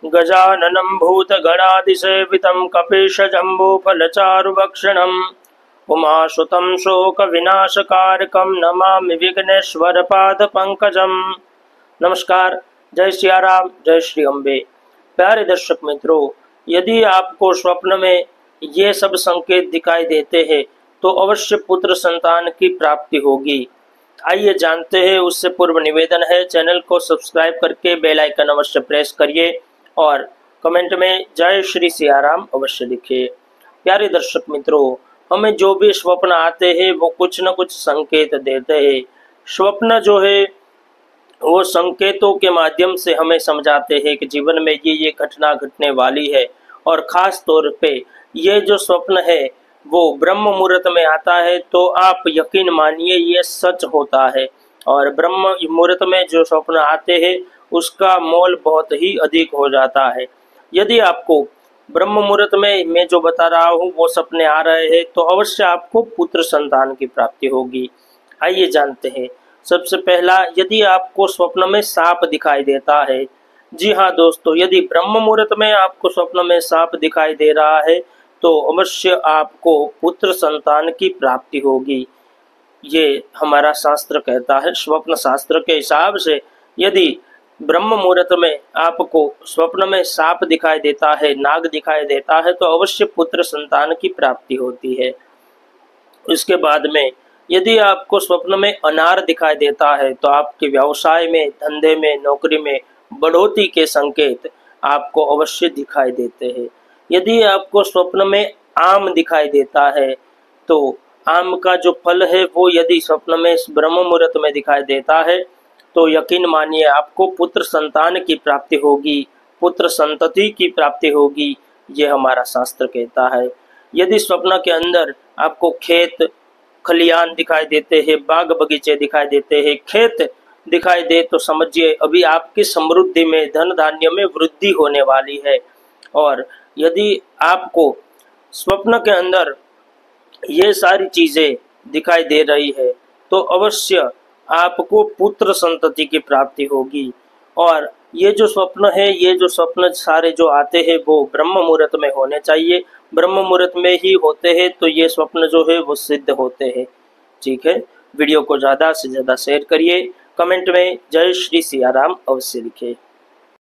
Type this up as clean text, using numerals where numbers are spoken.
गजाननं भूतगणाधिसेवितं कपीशजम्बूफलचारुभक्षणम् उमासुतं शोकविनाशकारकं नमामि विघ्नेश्वरपादपङ्कजम्। नमस्कार, जय सिया राम, जय श्री अम्बे। प्यारे दर्शक मित्रों, यदि आपको स्वप्न में ये सब संकेत दिखाई देते हैं तो अवश्य पुत्र संतान की प्राप्ति होगी। आइए जानते हैं। उससे पूर्व निवेदन है, चैनल को सब्सक्राइब करके बेल आइकन अवश्य प्रेस करिए और कमेंट में जय श्री सिया राम अवश्य लिखिए। प्यारे दर्शक मित्रों, हमें जो भी स्वप्न आते हैं वो कुछ न कुछ संकेत देते हैं। स्वप्न जो है वो संकेतों के माध्यम से हमें समझाते हैं कि जीवन में ये घटना घटने वाली है। और ख़ास तौर पे ये जो स्वप्न है वो ब्रह्म मुहूर्त में आता है तो आप यकीन मानिए ये सच होता है। और ब्रह्म मुहूर्त में जो स्वप्न आते हैं उसका मोल बहुत ही अधिक हो जाता है। यदि आपको ब्रह्म मुहूर्त में मैं जो बता रहा हूँ वो सपने आ रहे हैं तो अवश्य आपको पुत्र संतान की प्राप्ति होगी। आइए जानते हैं। सबसे पहला, यदि आपको स्वप्न में सांप दिखाई देता है। जी हाँ दोस्तों, यदि ब्रह्म मुहूर्त में आपको स्वप्न में सांप दिखाई दे रहा है तो अवश्य आपको पुत्र संतान की प्राप्ति होगी। ये हमारा शास्त्र कहता है। स्वप्न शास्त्र के हिसाब से यदि ब्रह्म मुहूर्त में आपको स्वप्न में सांप दिखाई देता है, नाग दिखाई देता है तो अवश्य पुत्र संतान की प्राप्ति होती है। इसके बाद में यदि आपको स्वप्न में अनार दिखाई देता है तो आपके व्यवसाय में, धंधे में, नौकरी में बढ़ोतरी के संकेत आपको अवश्य दिखाई देते हैं। यदि आपको स्वप्न में आम दिखाई देता है तो आम का जो फल है वो यदि स्वप्न में ब्रह्म मुहूर्त में दिखाई देता है तो यकीन मानिए आपको पुत्र संतान की प्राप्ति होगी, पुत्र संतति की प्राप्ति होगी। ये हमारा शास्त्र कहता है। यदि स्वप्न के अंदर आपको खेत खलियान दिखाई देते हैं, बाग बगीचे दिखाई देते हैं, खेत दिखाई दे तो समझिए अभी आपकी समृद्धि में, धन धान्य में वृद्धि होने वाली है। और यदि आपको स्वप्न के अंदर ये सारी चीजें दिखाई दे रही है तो अवश्य आपको पुत्र संतति की प्राप्ति होगी। और ये जो स्वप्न है, ये जो स्वप्न सारे जो आते हैं वो ब्रह्म मुहूर्त में होने चाहिए। ब्रह्म मुहूर्त में ही होते हैं तो ये स्वप्न जो है वो सिद्ध होते हैं। ठीक है, वीडियो को ज़्यादा से ज़्यादा शेयर करिए, कमेंट में जय श्री सिया राम अवश्य लिखिए।